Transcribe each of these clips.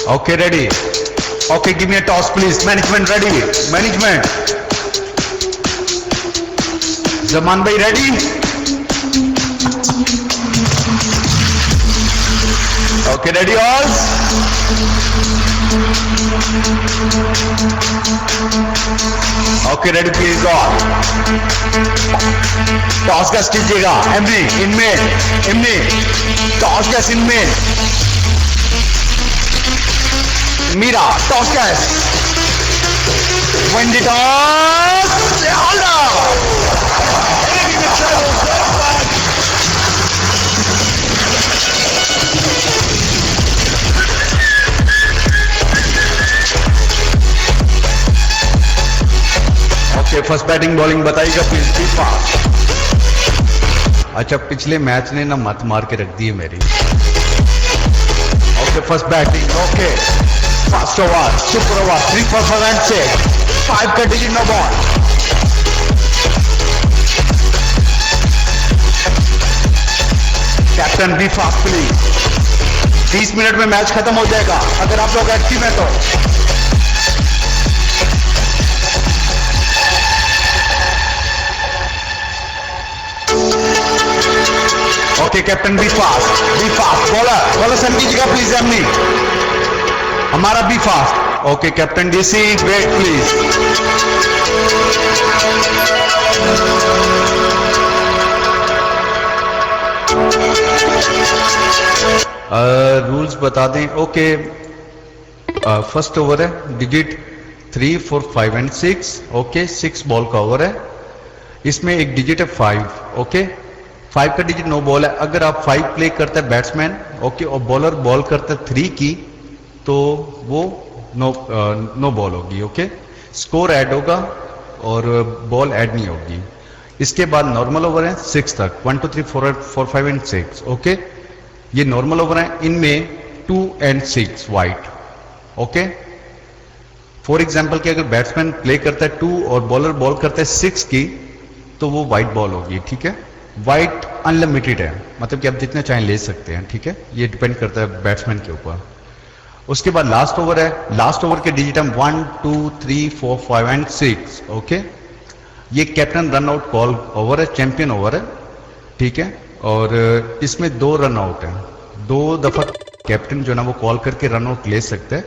Okay, ready. Okay, give me a toss, please. Management ready. Management. Zaman bhai ready. Okay, ready all. Okay, ready, please all. Toss gas कीजिएगा. Emni, in-main. Emni. Toss gas in-main. Mira, toss gas. When the toss, hold up. Okay, first batting bowling बताइएगा please. Be fast. अच्छा, पिछले match ने ना मत मार के रख दी है मेरी. Okay, first batting. Okay, first over, super over, 3 for 5 and 6. 5 का digit, no ball. Captain be fast please. 30 minute में मैच खत्म हो जाएगा अगर आप लोग एक्टिव हैं तो. Okay captain, be fast. Be fast. Bowler send कीजिएगा प्लीज. एमनी हमारा be fast. Okay captain DC, wait please. Rules बता दें. ओके, फर्स्ट ओवर है, digit 3 for 5 and 6. Okay, 6 ball का ओवर है. इसमें एक डिजिट है 5. ओके, 5 का डिजिट नो बॉल है. अगर आप 5 प्ले करते हैं बैट्समैन, ओके, और बॉलर बॉल करते हैं 3 की, तो वो नो बॉल होगी. ओके, स्कोर ऐड होगा और बॉल ऐड नहीं होगी. इसके बाद नॉर्मल ओवर है 6 तक. 1 2 3 4 5 and 6. ओके, ये नॉर्मल ओवर है. इनमें 2 and 6 white. Okay, for example कि अगर बैट्समैन प्ले करता है 2 और बॉलर बॉल करता है 6 की, तो वो वाइट बॉल होगी. ठीक है, वाइट अनलिमिटेड है, मतलब कि आप जितने चाहें ले सकते हैं. ठीक है, ये डिपेंड करता है बैट्समैन के ऊपर. उसके बाद लास्ट ओवर है. लास्ट ओवर के डिजिट हम 1 2 3 4 5 and 6. ओके, ये captain run out call over है, चैंपियन ओवर है. ठीक है, और इसमें 2 रन आउट है. 2 दफा कैप्टन जो ना वो कॉल करके रन आउट ले सकते हैं.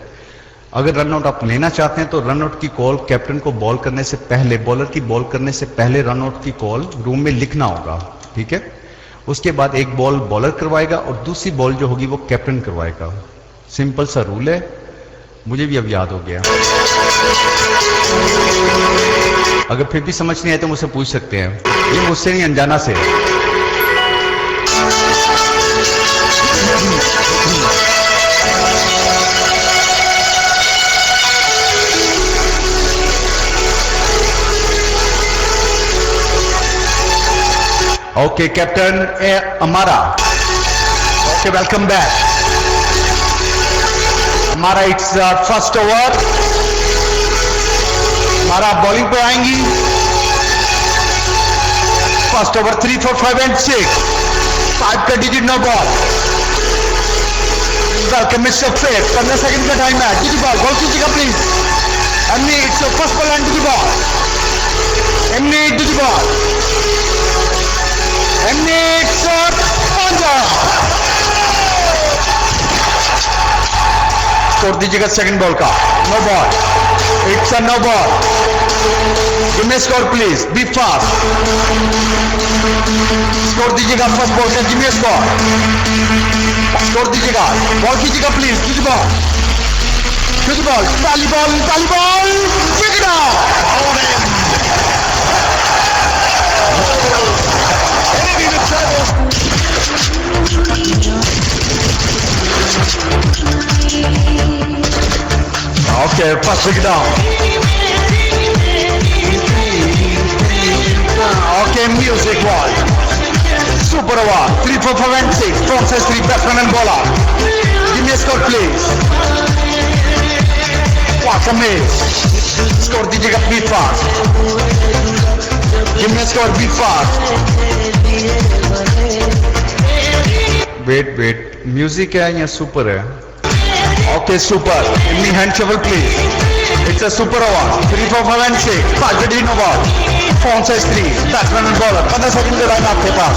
अगर रन आउट आप लेना चाहते हैं तो रन आउट की कॉल कैप्टन को बॉल करने से पहले, बॉलर की बॉल करने से पहले रन आउट की कॉल रूम में लिखना होगा. ठीक है, उसके बाद एक बॉल बॉलर करवाएगा और दूसरी बॉल जो होगी वो कैप्टन करवाएगा. सिंपल सा रूल है, मुझे भी अब याद हो गया. अगर फिर भी समझ नहीं आए तो मुझसे पूछ सकते हैं. ये मुझसे नहीं, अनजाना से. ओके कैप्टन हमारा. Okay, welcome back. हमारा इट्स फर्स्ट ओवर. हमारा बॉलिंग पे आएंगी. First over 3 4 5 and 6. 5 का digit, no ball. Welcome mister फेट. 15 सेकंड का टाइम है. डिजिट बॉल कीजिएगा प्लीज. एमनी, it's your first ball and digit ball. एमनी, डिजिट बॉल. एमनी, इट्स स्कोर दीजिएगा सेकंड बॉल का. No ball. It's a no ball. Give me score please. Be fast. स्कोर दीजिएगा फर्स्ट बॉल का. Give me score. स्कोर दीजिएगा. Ball कीजिएगा please. किस बॉल? किस बॉल? पहली बॉल. पहली ball. Pick it up. Okay, first pick it down. Okay, music wall. Super over. 3 4 5 and 6. Front says 3 batsman and bowler. Give me a score please. What a miss. Score दीजिएगा be fast. Give me a score be fast. Wait, music है या super है? Okay, super. Give me hand shovel, please. It's a super over. 3, 4, 5 and 6. Target in over. Phone size 3. Batsman and bowler. 15 second का time आपके पास.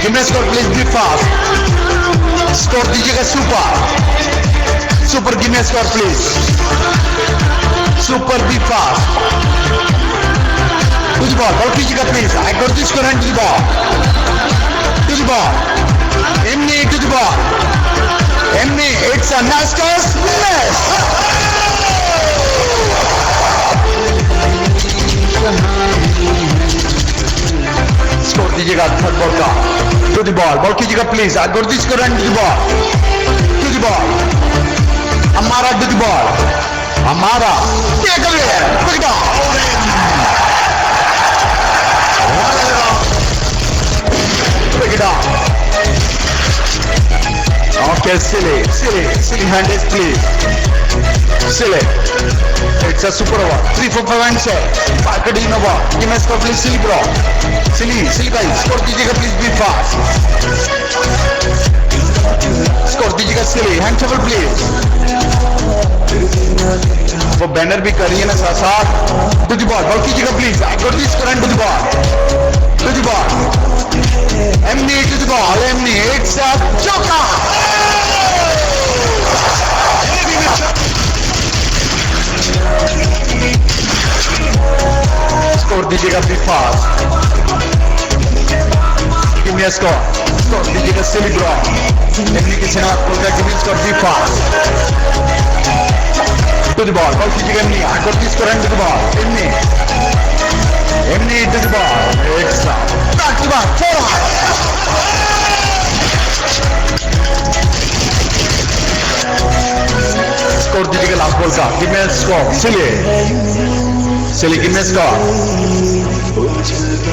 Give me a score, please. Be fast. Score दीजिएगा super. Super, give me a score, please. Super, be fast. To the ball. Ball कीजिएगा, please. I got this score and to the ball. To the ball. Emni to the ball. Emni, it's a nice toss. Yes. Score दीजिएगा third ball का. To the ball. Ball कीजिएगा, please. I got this score and to the ball. To the ball. Amara to the ball. Amara. Take away. To the ball. Pick it up. Okay, silly handed, please. Silly. It's a super over. 3, 4, 5 and 6. Target in over. Give me a score, please. Silly bro. Silly guys. Score दीजिएगा, please. Be fast. Score दीजिएगा, silly. Hand shovel, please. वो banner भी करिए ना साथ. To the ball. Ball कीजिएगा, please. I got this score and to the ball. To the ball. Emni to the ball. Emni. It's a joker. Score दीजिएगा, be fast. Give me a score. Score दीजिएगा, silly bro. Emni के सेना बोलता है, give me a score, be fast. To the ball. Ball कीजिएगा, Emni. I got this score and to the ball. Emni to the ball. It's back to back. 4. Score दीजिएगा last ball का. Give me a score. Silly, give me a score.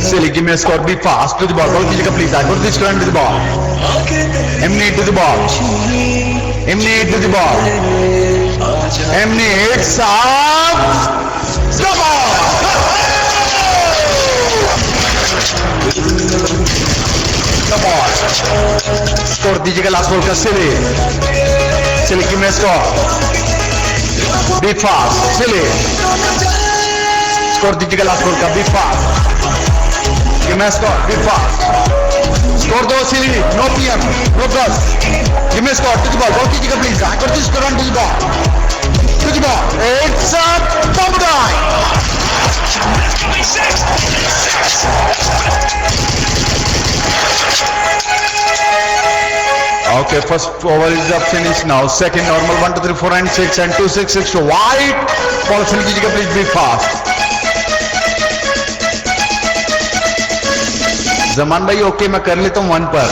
Silly, give me a score. Be fast. To the ball. Ball कीजिएगा, please. I got this score and to the ball. Emni to the ball. Emni to the ball. Emni hits up. Double. Score दीजिएगा last ball का. Silly, give me a score. Be fast. Silly. Score दीजिएगा last ball का. Be fast. Give me a score. Be fast. Score दो, Silly. No PM. No plus. Give me a score. To the ball. Ball कीजिएगा, please. I got this score and to the ball. To the ball. It's a bomb die. Okay, first over is up finished now. Second normal 1, 2, 3, 4 and 6 and 2, 6, 6 to wide. Ball fill कीजिएगा, please. Be fast. Zaman भाई okay, मैं कर लेता हूँ 1 पर.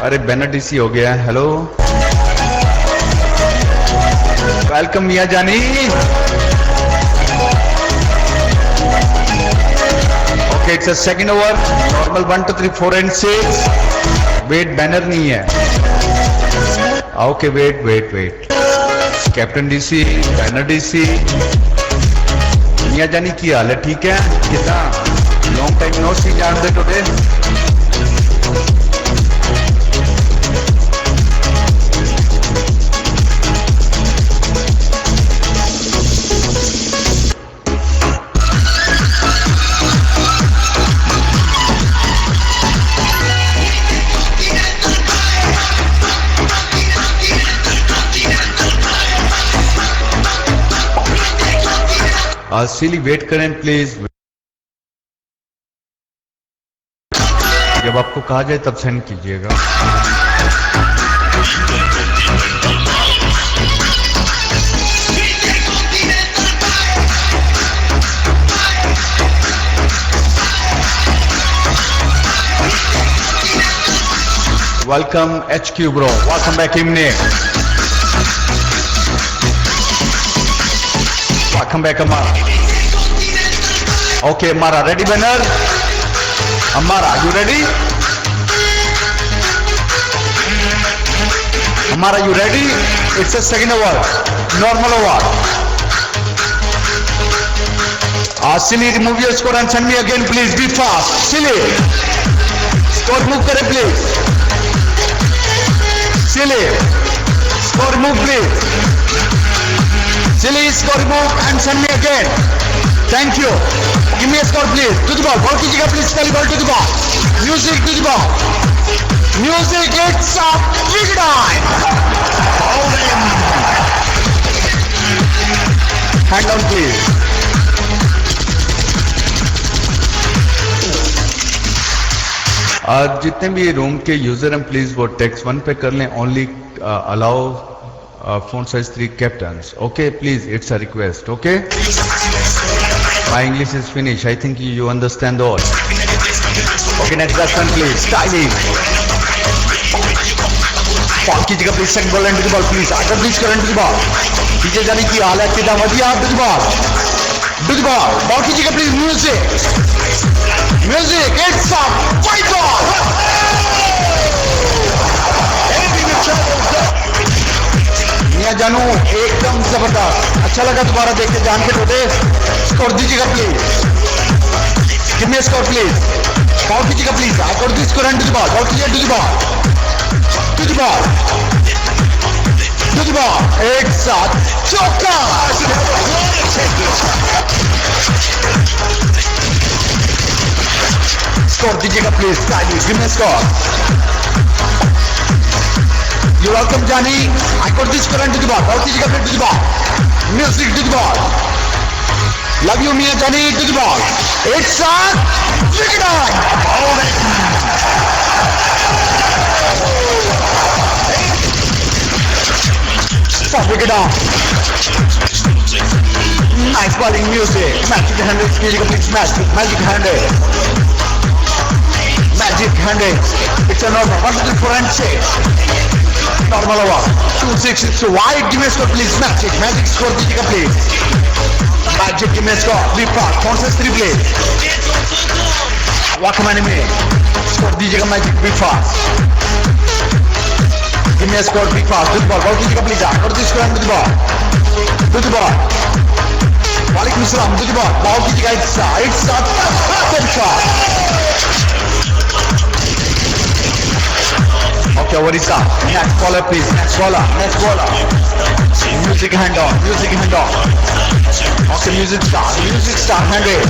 अरे banner DC हो गया. हेलो, वेलकम मिया जानी. Okay, it's a second over. Normal 1, 2, 3, 4 and 6. Wait, banner नहीं है. Okay, wait. Captain DC, banner DC. मिया जानी की हाल है? ठीक है? कितना long time no see जान दे today. सिली वेट करें प्लीज. जब आपको कहा जाए तब सेंड कीजिएगा. Welcome HQ bro. Welcome back इमने. Welcome back, Amara. Okay, Amara, ready, banner? Amara, you ready? Amara, you ready? It's a second over. Normal over. Silly, remove your score and send me again, please. Be fast. Silly. Score move करे please. Silly. Score move please. Silly score move and send me again. Thank you. Give me a score please. To the ball. Ball कीजिएगा please. पहली ball to the ball. Music to the ball. Music. It's a big time. Hand down please. जितने भी room के user हैं please वो text 1 पे कर लें. Only allow font size 3 captains. Okay, please, it's a request. Okay, my English is finished. I think you understand all. Okay, next batsman please. Styling. Ball कीजिएगा please. Second ball and to the ball please. आकर please current to the ball. पीछे जाने की हालत कितना बढ़िया. To the ball. To the ball. Ball कीजिएगा please. Music. Music. It's a white ball. मियां जानू एकदम जबरदस्त. अच्छा लगा दोबारा देख के जान के रोते. स्कोर दीजिएगा please. Give me score please. Ball कीजिएगा please. I got this score and to the ball. Ball कीजिए to the ball. To the ball. To the ball. एक साथ चौका. स्कोर दीजिएगा please. Give me score. You're welcome, Johnny. I got this current to the ball. Ball कीजिएगा फिर to the ball. Music to the ball. Love you, Mia Johnny. To the ball. It's a wicket on. Stop wicket on. Nice bowling music. Magic handle कीजिएगा please. Magic handle. Magic handle. It's a normal 1 2 3 4 and 6. Normal over. 2-6. It's a wide. Give me a score please. Magic. Magic score दीजिएगा please. Magic give me a score. Be fast. कौन सा 3 play? Walkman में. Score दीजिएगा Magic. Be fast. Give me a score. Be fast. To the ball. Ball कीजिएगा please. I got this score to the ball. To the ball. वालेकुम सलाम. To the ball. Ball कीजिएगा. It's a top shot. Okay, what is that? Next bowler please. Next bowler. Next bowler. Music hand on. Music hand on. Okay, music start. Music start. Hand it.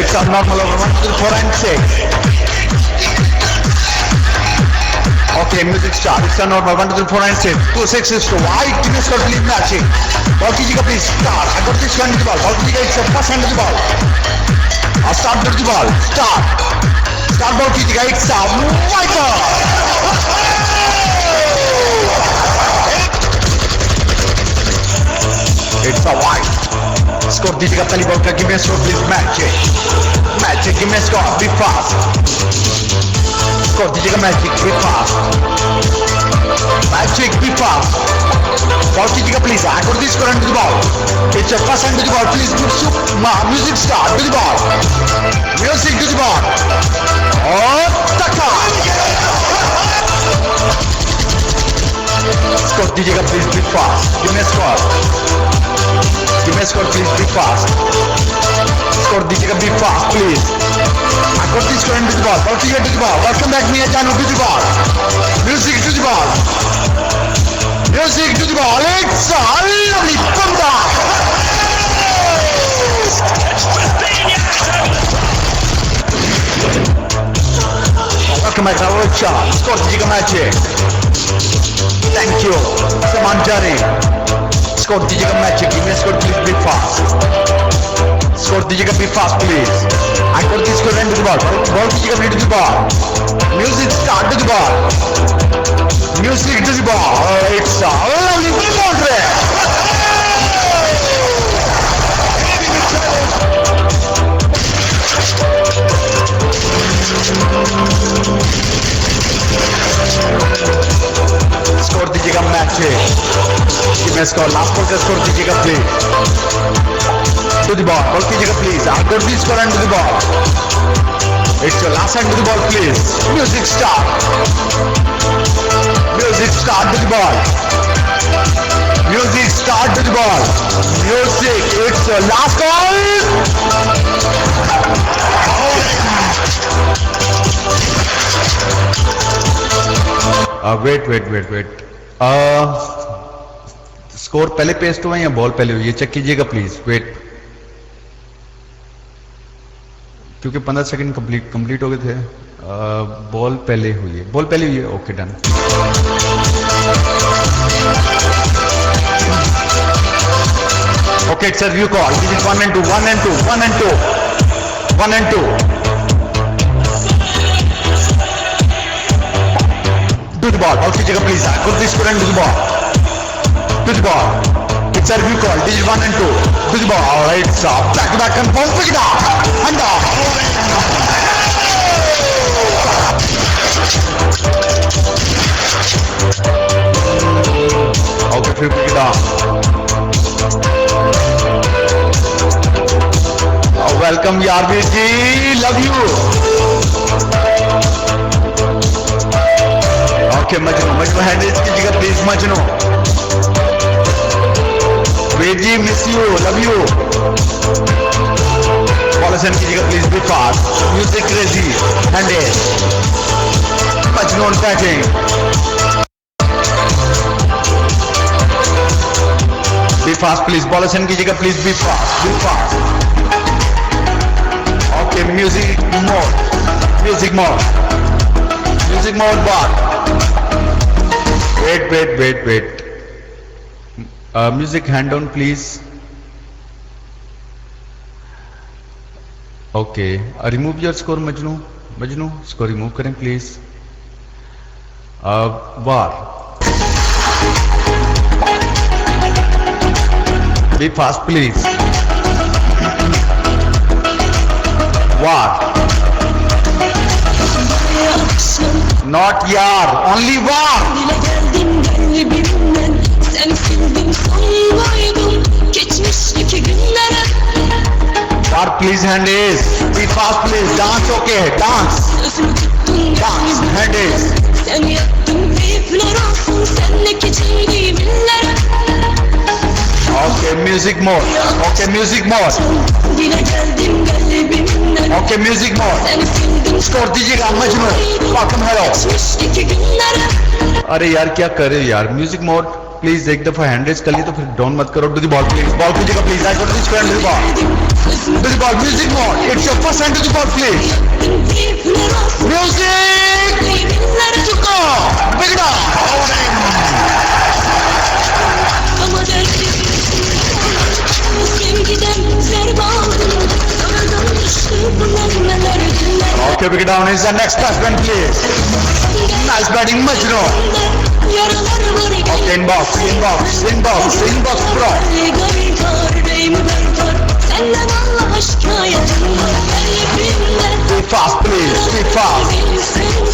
It's a normal over 1 2 4 and 6. Okay, music start. It's a normal 1 2 4 and 6. 2 6 is to wide. Give me a score please. Matching. Ball कीजिएगा please. Start. I got this one to the ball. Ball कीजिएगा. It's a first hand to the ball. Start to the ball. Start. Start ball कीजिएगा. It's a white ball. It's a white. Score दीजिएगा पहली ball का. Give me a score please. Magic. Magic. Give me a score. Be fast. Score दीजिएगा Magic. Be fast. Magic. Be fast. Ball कीजिएगा please. I got this score to the ball. It's a first hand to the ball please. Music start to the ball. Music to the ball. Oh, taka. Score दीजिएगा please. Be fast. Give me a score. Give me a score please. Be fast. Score दीजिएगा. Be fast please. I got this score to the ball. Ball कीजिएगा to the ball. Welcome back Mia Janu to the ball. Music to the ball. Music to the ball. It's a lovely bumper. Welcome back Rarocha. Score दीजिएगा Magic. Thank you. Saman Jari. Score दीजिएगा Magic. Give me a score please. Be fast. Score दीजिएगा. Be fast please. I got this score into the ball. Ball कीजिएगा to the ball. Music start to the ball. Music to the ball. It's a lovely boundary. Score दीजिएगा Magic. Give me a score. Last ball का score दीजिएगा please. To the ball. Ball कीजिएगा please. I got this score and to the ball. It's your last hand to the ball please. Music start. Music start to the ball. Music start to the ball. Music. It's your last ball. Wait wait wait wait, score पहले paste हुआ या ball पहले हुई है, check कीजिएगा please. Wait, क्योंकि 15 second complete हो गए थे। बॉल पहले हुई है, बॉल पहले हुई है। Okay done. Okay it's a review call. Digit 1 and 2, 1 and 2, 1 and 2, 1 and 2. Do the ball. Out कीजिएगा please. Put the student to the ball. To the ball. It's a review call. Digit 1 and 2. To the ball. All right, stop. Back to back confirm. Pick it up. Hand off. Okay, free pick it up. Welcome Yarveer ji. Love you. Okay, Majnu hand raise कीजिएगा please, Majnu. Ved ji miss you, love you. पॉलिसन कीजिएगा please, be fast. Music crazy, hand raise. Majnu on batting. Be fast please, पॉलिसन कीजिएगा please, be fast, be fast. Okay music mode, music mode, music mode बात। Wait wait wait wait, music hand down please. Okay remove your score Majnu, Majnu score remove करें please. वार, be fast please. वार, not यार, only वार। Sen sildim sonlaydum geçmişteki günlere. War please hand is. Be fast please. Dance okay. Dance. Sözümü tuttun Dance. Hand is. Sen yaktın keyifler olsun sendeki çiğdiğim illere. Okay music mode. Okay music mode. Yine geldim kalbimden. Okay music mode. Sen sildim Score दीजिएगा Majnu. Welcome hello. geçmişteki günlere. अरे यार क्या कर रहे हो यार, music mode please. एक दफा हैंड रेज कर ली तो फिर डाउन मत करो। Do the ball please, ball कीजिएगा please. I got this friend, do the ball, do the ball. Music mode, it's your first hand, do the ball please. Keyifler olsun music illere. चुका big it up. Ama derdim bu sevgiden zerbe aldım. Sonradan düştü bu neler günler. Okay, pick it down. Is the next batsman, please. Nice batting, Majnu. Yaralar var Okay, inbox, inbox, inbox, inbox, bro. Senden Allah aşkına yakın var kalbimde. Be fast, please. Be fast.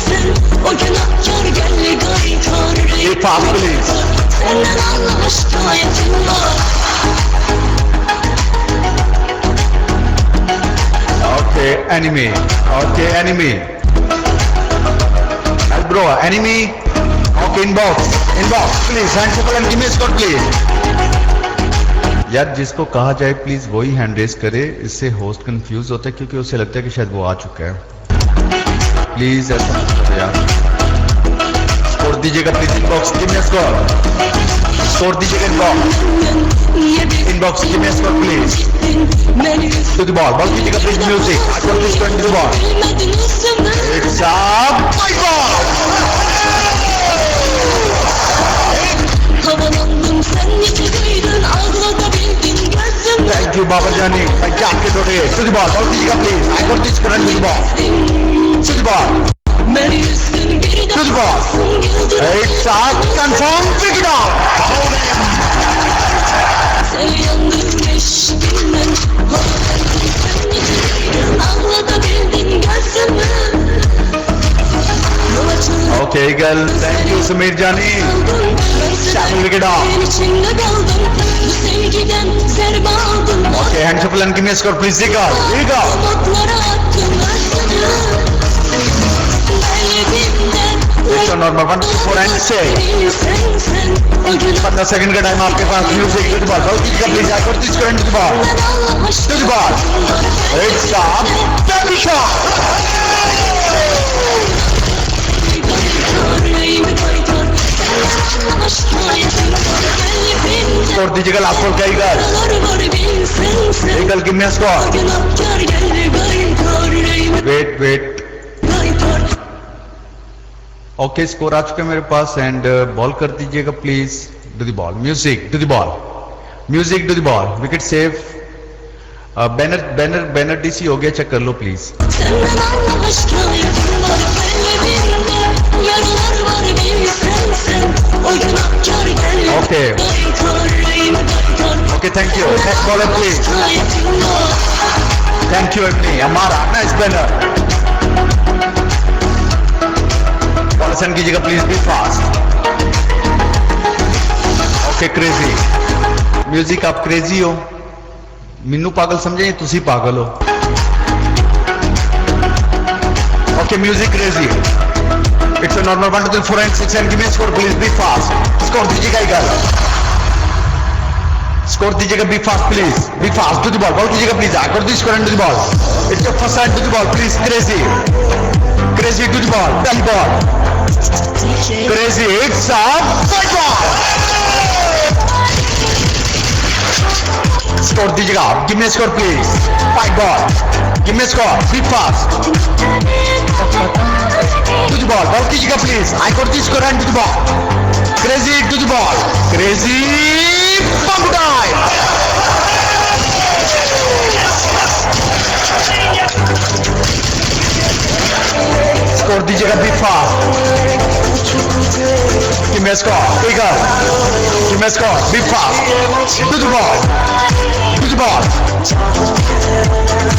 Sen o günahkar gel garikar. Be fast, please. Senden Allah aşkına yakın var. Okay, enemy. Okay, enemy. Bro, enemy. Okay, inbox, inbox, please. Hand shuffle and give me a score, please. यार जिसको कहा जाए please वही hand raise करे, इससे host confuse होता है क्योंकि उसे लगता है कि शायद वो आ चुका है। प्लीज ऐसा मत करो यार। स्कोर दीजिएगा please, inbox give me a score. Score दीजिएगा inbox, inbox give me a score please. To the ball, ball कीजिएगा please. Music I want this to the ball. It's up my ball. Havalandım sen yetişiydin ağladabildin gözüm. Thank you Baba Jani. I can't get today. To the ball, ball कीजिएगा please. I got this current to the ball. To the ball. Ben üstün bir de To the ball. It's up, confirm, pick it up. Sen yandın geçtin ben. Havalandım sen yetişiydin ağladabildin gözümü. Okay girl, thank you Samir Jani. Shamil pick it up. Ben içinde kaldım. Bu sevgiden zerbe aldım. Okay, hand shuffle and give me a score please. Zika, Zika. Umutlara attım aslını. It's your number 1, 2, 4 and 6. 15 second का time आपके पास। Music to the ball, ball कीजिएगा please. I got this current to the ball. To the ball. It's up, back shot. Score दीजिएगा last ball का eagle Yaralar var bilsen sen eagle give me score Günahkar gelir gaykar Reyme wait gaykar okay score आ चुका है मेरे पास and ball कर दीजिएगा please do the ball music do the ball music do the ball wicket save banner DC हो गया check कर लो please Senden Allah aşkına yakın var kalbimde Yaralar var bilsen sen O günahkar gelir Okay. gaykar Reyme gaykar okay thank you next bowler please Aşkına yakın var thank you एमनी हमारा nice banner ball send कीजिएगा please be fast okay crazy music आप crazy हो मिन्नू पागल समझे तुसी पागल हो okay music crazy it's a normal 1 2 3 4 and 6 and give me a score please be fast score दीजिएगा ईगल स्कोर दीजिएगा be fast please be fast to the ball कीजिएगा प्लीज आकर दी score and to the ball it's your first time to the ball please crazy to the ball tell ball crazy it's a fight ball score दीजिएगा give me score please fight ball give me score be fast to the ball कीजिएगा please आकर दी score and to the ball crazy to the ball crazy Bump dive! Score दीजिएगा be fast कि मैं score eagle कि मैं score be fast to the ball to the ball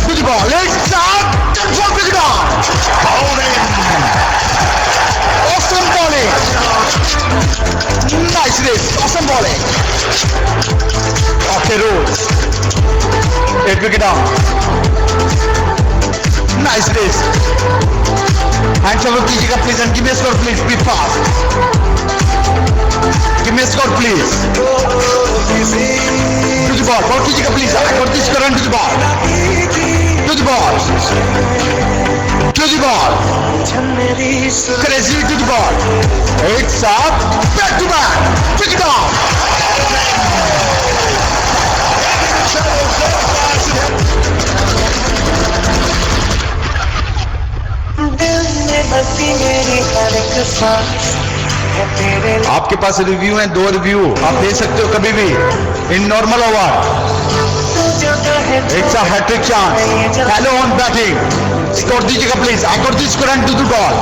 to the ball it's out control to the ball awesome bowling nice race awesome bowling okay rules 8 wicket down nice race hands over कीजिएगा please and give me a score please be fast give me a score please to the ball कीजिएगा please I got this current to the ball to the ball to the ball crazy to the ball it's up back to back pick it up आपके पास review है 2 review आप दे सकते हो कभी भी in normal over it's a hattrick chance hello on batting score दीजिएगा please I got this current to the ball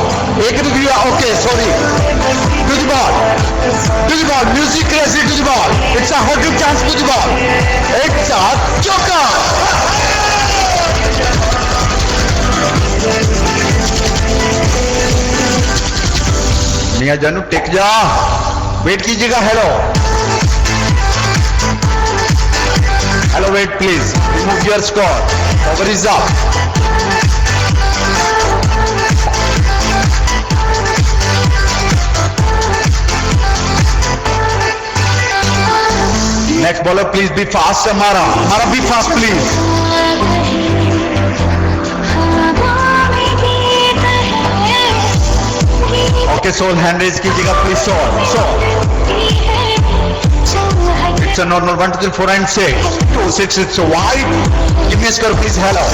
एक review okay sorry to the ball music crazy to the ball it's a hattrick chance to the ball it's a चौका मियां जानू take जा wait कीजिएगा hello wait please remove your score over is up next bowler please be fast हमारा be fast please okay सोल hand raise कीजिएगा please सोल it's a normal 1 2 3 4 and 6 2 6 it's a wide give me a score please hello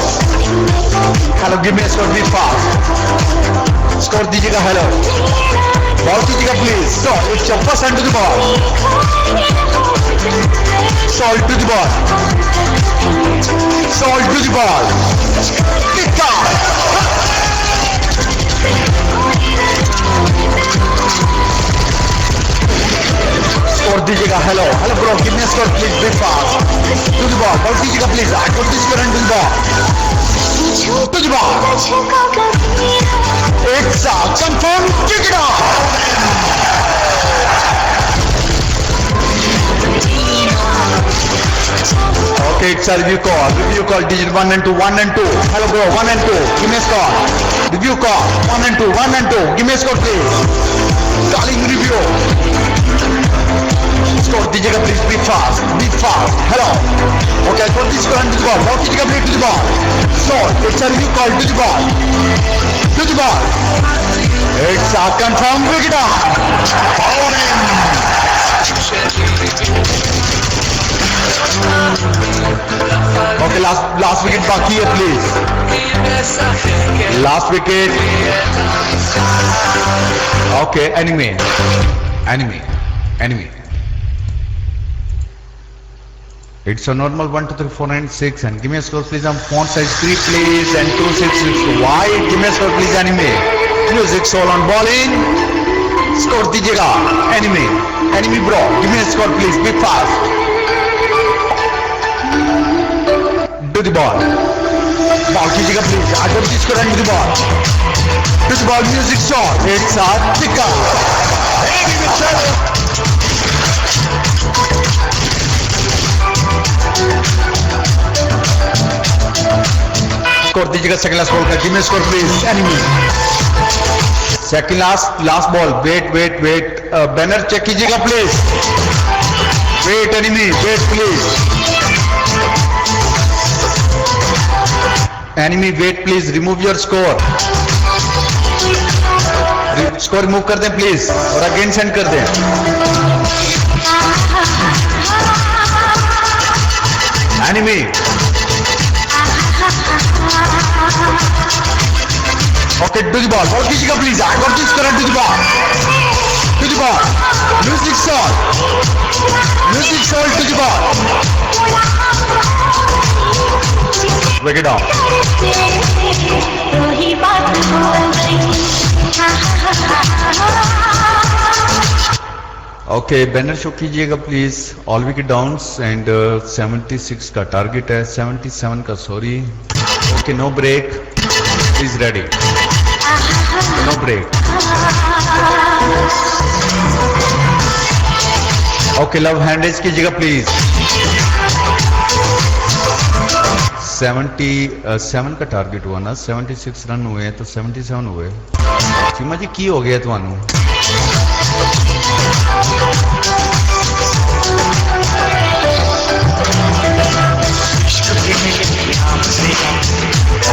give me a score be fast score दीजिएगा ball कीजिएगा please so it's your first hand to the ball soul to the ball kick score दीजिएगा hello bro give me score please be fast to the ball कीजिएगा please I got this current to the ball it's a confirm kick it Okay, it's a review call, digit 1 and 2, 1 and 2. Hello bro, 1 and 2, give me a score. Review call, 1 and 2, 1 and 2, give me a score please. Calling review. Score दीजिएगा please, be fast. Hello. Okay, I got this score to the ball. Ball कीजिएगा please to the ball. So, it's a review call to the ball. To the ball. It's a confirmed wicket. Power in. Okay, last wicket बाकी है please. Last wicket. Okay, enemy. It's a normal 1, 2, 3, 4, 9, 6 and give me a score please on font size 3 please and 2, 6, 6 wide. Give me a score please enemy. Music soul on bowling. Score दीजिएगा enemy bro. Give me a score please. Be fast. Do the ball. Ball कीजिएगा please. आगे जिसको run do the ball. Do the ball music shot. It's a ticker. Score दीजिएगा second last ball का. Give me a score please. Enemy. Second last ball. Wait. Banner check कीजिएगा please. Wait enemy. Wait please. Enemy wait please. Remove your score. Score remove कर दें please और again send कर दें. Enemy. Okay, do the ball. Ball कीजिएगा please. I got this current to the ball. To the ball. Music soul to the ball. Break it off. Okay, banner show कीजिएगा please. All wicket downs and 76 का target है, 77 का sorry. Okay, no break. Is ready. No break. Okay, love हैंडेज कीजिएगा please. 77 का target हुआ ना, 76 run हुए तो 77 हुए. चीमा जी की हो गया ਤੁਹਾਨੂੰ?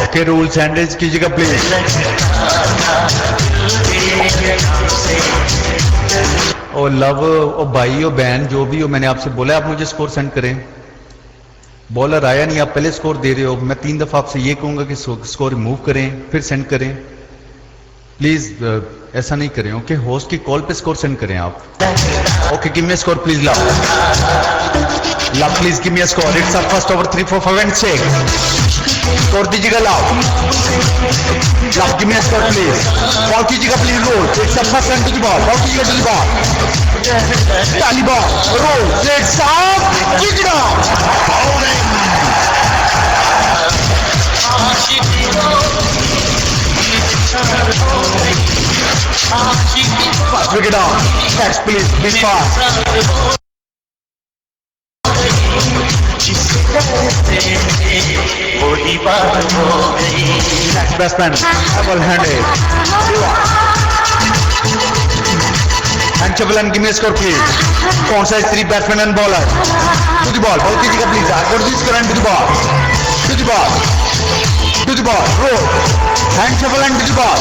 ओके, रूल्स हैंडल्स कीजिएगा प्लीज. ओ लव, ओ भाई, ओ बहन, जो भी हो, मैंने आपसे बोला आप मुझे स्कोर सेंड करें. बॉलर आया नहीं, आप पहले स्कोर दे रहे हो. मैं 3 दफा आपसे ये कहूंगा कि स्कोर रिमूव करें फिर सेंड करें. प्लीज ऐसा नहीं करें. ओके, होस्ट की कॉल पे स्कोर सेंड करें आप. Okay, give me a score please. Love please give me a score. It's a first over 3, 4, 5 and 6. Score दीजिएगा love give me a score please. Ball कीजिएगा please. Roll. It's a first run to the ball. Ball कीजिएगा to the ball. टाली ball. Roll. It's a kick down. Fast wicket down. Next please, be fast. Next batsman, double-handed. And Chaval and give me a score please. Phone size 3 batsman and bowler. To the ball. Ball कीजिएगा please. Got this current to the ball. To the ball. To the ball. Roll. Hand shuffle and to the ball.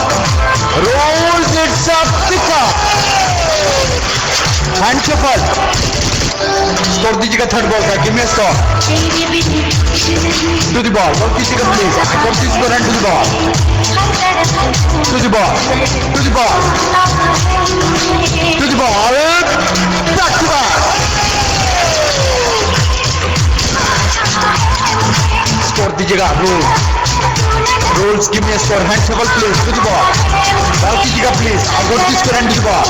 Rolls. It's a picker. Hand shuffle. Score दीजिएगा third ball का. Give me a score. To the ball. Ball कीजिएगा please. I got this current to the ball. To the ball. To the ball. To the ball. Back to back. Score दीजिएगा. Rules, give me a score. Hand shuffle please. To the ball. Ball कीजिएगा please. I got this current to the ball.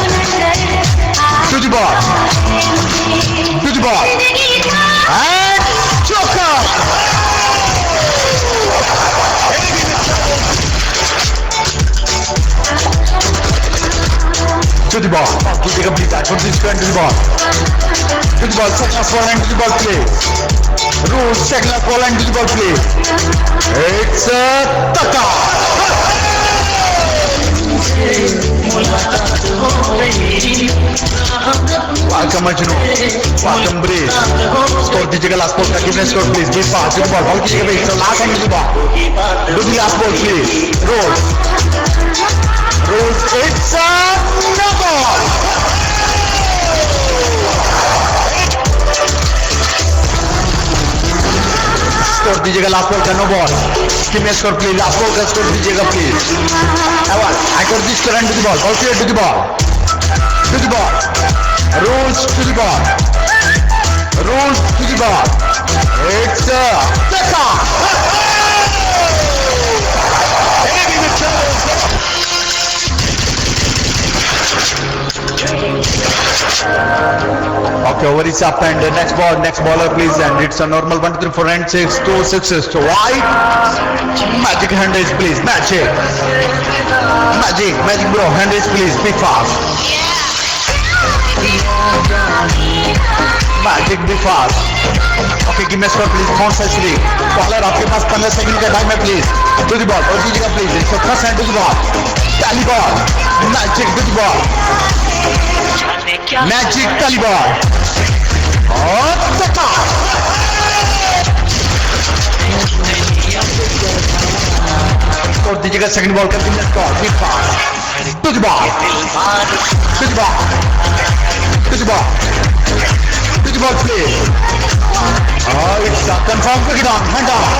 To the ball. To the ball. And choker. To the ball. कीजिएगा please. I got this current to the ball. To the ball. Second last ball and to the ball please. Rules, second last ball and to the ball please. It's a tucker. Welcome Majnu. Welcome Breeze. Score दीजिएगा last ball का. Give me a score please. Be fast. To the ball. Ball कीजिएगा please. So last time to the ball. Do the last ball please. Rolls. It's a no ball. दीजिएगा last ball का no ball give me score please last ball का score दीजिएगा please I got this current to the ball clear to the ball rules to the ball it's Teka okay over is up and next baller please and it's a normal 1 2 3 4 and 6 2 6 to wide magic hand raise please magic bro hand raise please be fast magic be fast okay give me a score please consciously baller आपके पास 15 second का time है please to the ball और दीजिएगा please इसको first hand to the ball tally ball magic to the ball magic tally ball और टका और दीजिएगा सेकंड बॉल का give me score be fast to the ball please it's a confirm cricket on hand on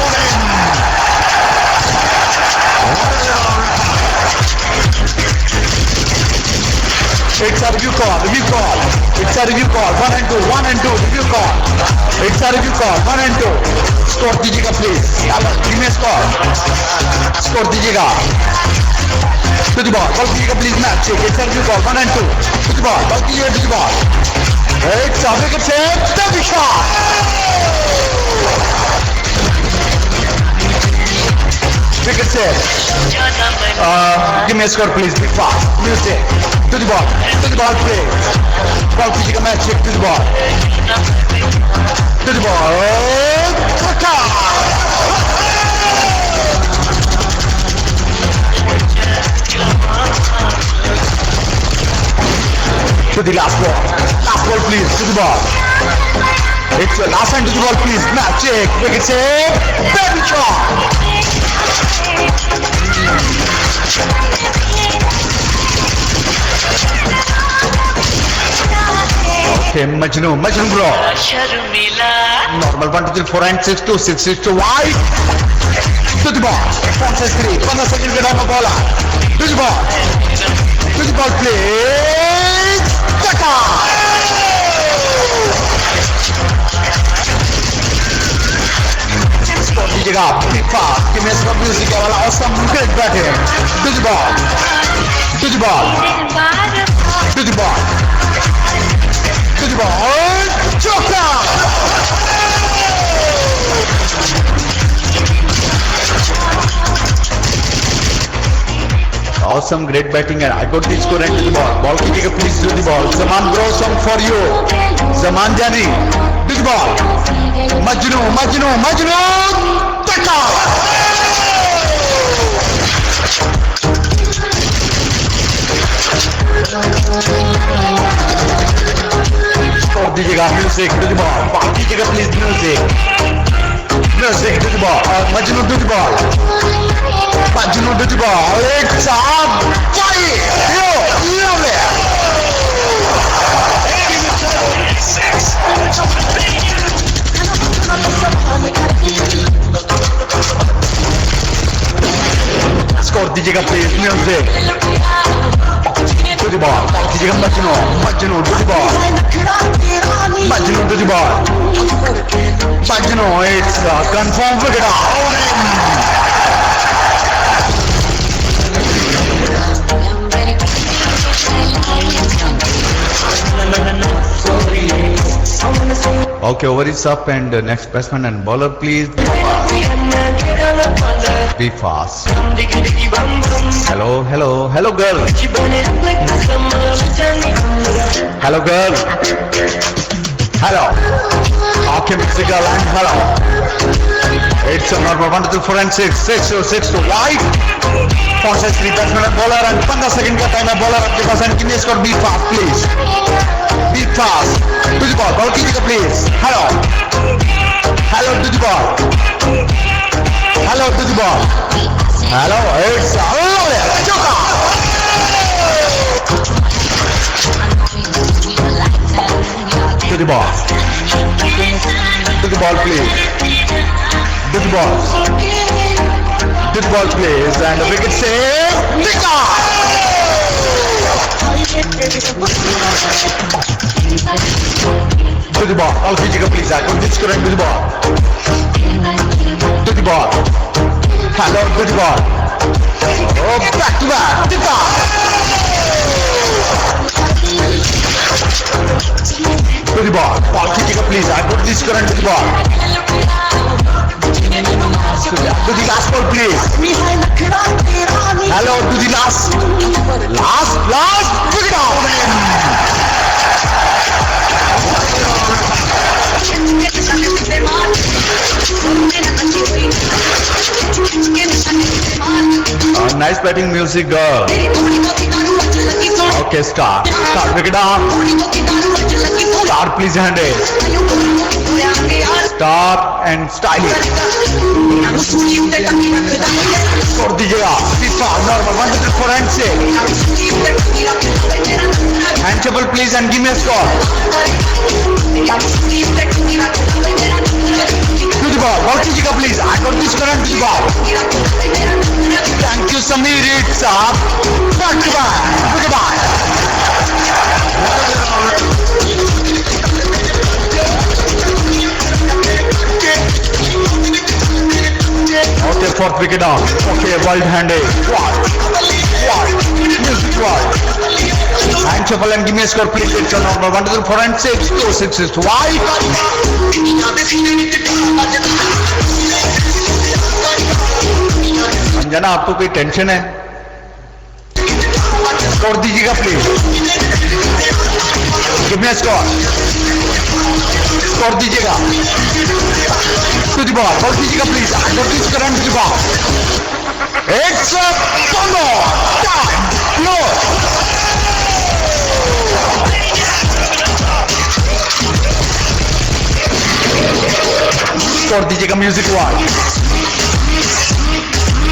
it's a review call it's a review call 1 and 2 review call it's a review call 1 and 2 score दीजिएगा please give me a score दीजिएगा to the ball दीजिएगा please match it's a review call 1 and 2 to the ball दीजिएगा to the ball it's a wicket save double shot wicket save give me a score please be fast music to the ball play ball dीजिएगा match to the ball Kaka to the last ball please to the ball it's your last hand to the ball please magic wicket save baby shot okay Majnu bro normal 1 2 3 4 and 6 2 6 to wide to the ball 15 seconds का time ball to the ball please Taka दीजिएगा कि मैं इसका music वाला awesome great batting to the ball Joka awesome great batting and I got this score into the ball कीजिएगा please to the ball Zaman bro song for you Zaman Jani to the ball Majnu Taka और दीजिएगा music to the ball कीजिएगा please music to the ball Majnu to the ball it's a fight score दीजिएगा please music to the ball दीजिएगा Majnu to the ball Majnu it's a confirm wicket out okay over is up and next batsman and bowler please be fast hello girl okay Mr. Girl and hello it's a normal 1 2 3 4 and 6 to wide 3 batsman and bowler and 15 seconds का time है bowler आपके पास and give me a score be fast please be fast to the ball कीजिएगा please hello to the ball it's Joka to the ball please To the ball. To the ball, please. And the wicket save. Pick up. To the ball. Ball कीजिएगा please. I could this current to the ball. To the ball. Hello, to the ball. Oh, back to back. Pick up. To the ball. Ball कीजिएगा please. I could this current to the ball. To the last ball, please. Hello, to the last. Put it out. Nice batting music, girl. Okay, start. Pick it up. Start, please, hand it. Stop and style it. छोड़ दीजिएगा normal 104 and say hand trouble please and give me a score. To the ball कीजिएगा please. I got this current to the ball. Thank you Samir. It's up. Back to back. Goodbye. Okay, fourth wicket down. Okay, wild handed. Music wild. Hand shuffle and give me a score, please. It's a number 1 to 4 and 6. 2 6 is wide. Anjana आपको कोई tension है? Score दीजिएगा please. Give me a score. Score दीजिएगा. To the ball. Ball कीजिएगा please. I got this current to the ball. It's a bumble. Time. Floor. Score दीजिएगा music wall.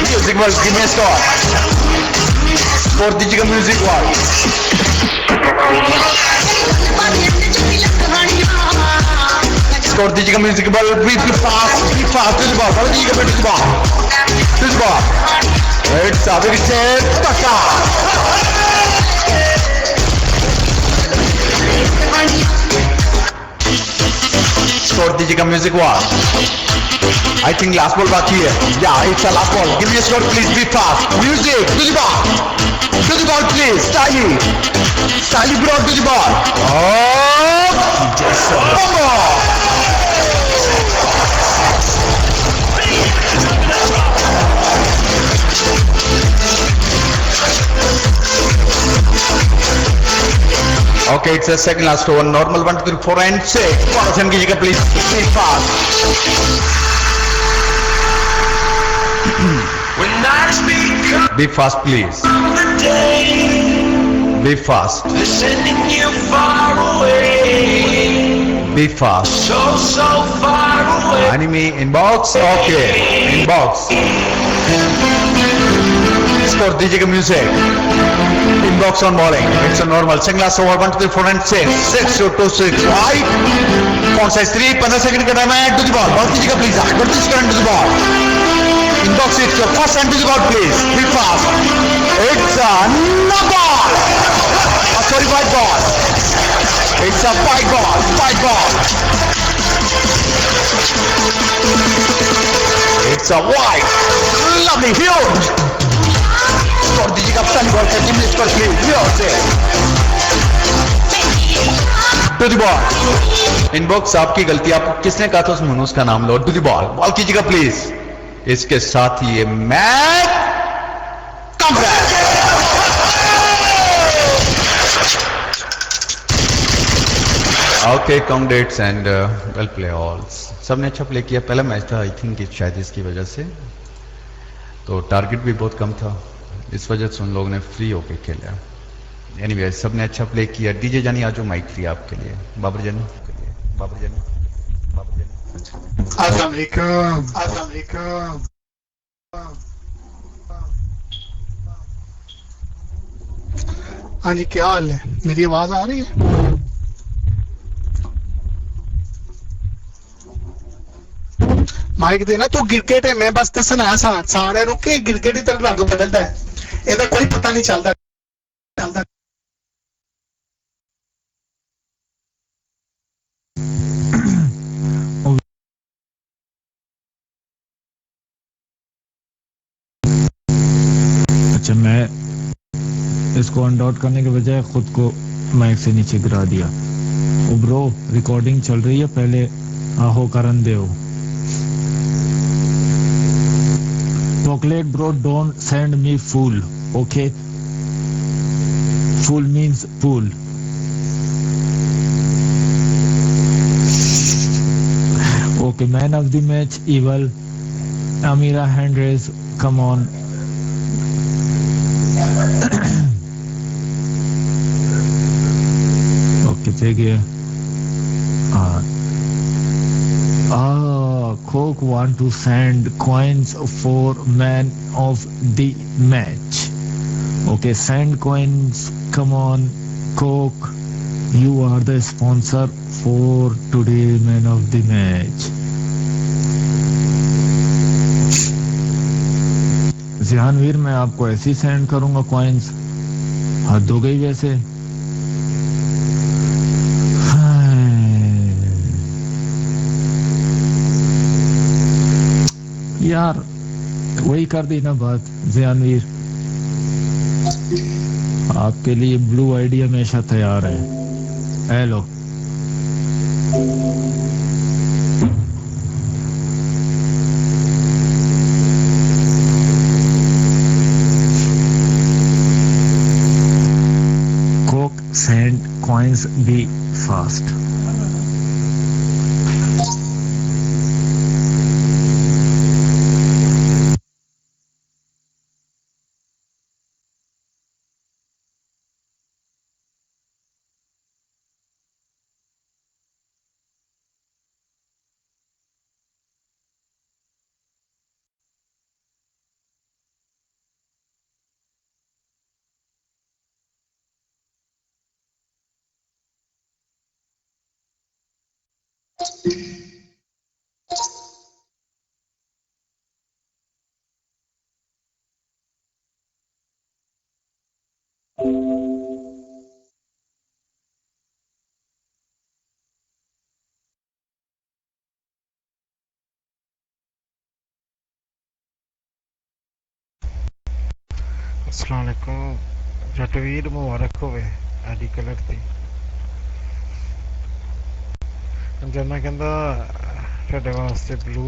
Music wall. Give me a score. Score दीजिएगा music wall. Score दीजिएगा music ball. Be fast to the ball. Ball दीजिएगा to the ball. To the ball. It's a big set. Taka. Score दीजिएगा music ball. I think last ball बाकी है. Yeah, it's a last ball. Give me a score please. Be fast. Music to the ball. To the ball please. Styly brought to the ball. Oh, just a ball. Okay, it's a second last over. Normal 1 2 3 4 and 6. Attention कीजिएगा please. Be fast. Be fast, please. Be fast. Be fast. So far away. Anime inbox. Okay, inbox. Score दीजिएगा music. Inbox on bowling. It's a normal. Second last over 1 2 3 4 and 6. 6 to 6. Right. Font size 3. 15 second का time है. To the ball. Ball कीजिएगा please. Got this current to the ball. Inbox it's your first hand to the ball please. Be fast. It's a no ball. Sorry, white ball. It's a white ball. It's a white. Lovely, huge. Score दीजिएगा पहली ball से. Team score please. To the ball. Inbox आपकी गलती. आप किसने कहा था उस मनुष्य का नाम लो. To the ball. बॉल कीजिएगा प्लीज. इसके साथ ये match complete. Okay, congrats and well play all. सबने अच्छा प्ले किया. पहला मैच था आई थिंक शायद इसकी वजह से, तो टारगेट भी बहुत कम था, इस वजह से उन लोगों ने फ्री होके खेला. एनीवे, सबने अच्छा प्ले किया. डीजे जानी आज माइक फ्री आपके लिए. बाबर जानी. अस्सलामुअलैकुम. हाँ जी, क्या हाल है? मेरी आवाज आ रही है? माइक देना तू गिरगिट है मैं बस दसना सारे नु कि गिरगिट ही तेरा रंग बदलता है ਇਹਦਾ कोई पता नहीं चलता अच्छा मैं इसको अनडॉट करने के बजाय खुद को माइक से नीचे गिरा दिया। ओ ब्रो रिकॉर्डिंग चल रही है, पहले आहो करन दे हो। Chocolate bro don't send me फूल, ओके? फूल means fool. Okay, man of the match इवल Amira hand raise, come on. Okay, take it. Coke want to send coins for man of the match. Okay, send coins. Come on, Coke. You are the sponsor for today man of the match. जिहानवीर मैं आपको ऐसे ही send करूंगा coins, हद हो गई वैसे। यार वही कर दी ना बात जिहानवीर, आपके लिए ब्लू आईडी हमेशा तैयार है। Hello send coins be fast. अस्सलाम वालेकुम जटवीर मुबारक होवे आडी कलर दी जना कहंदा ਤੁਹਾਡੇ ਵਾਸਤੇ ब्लू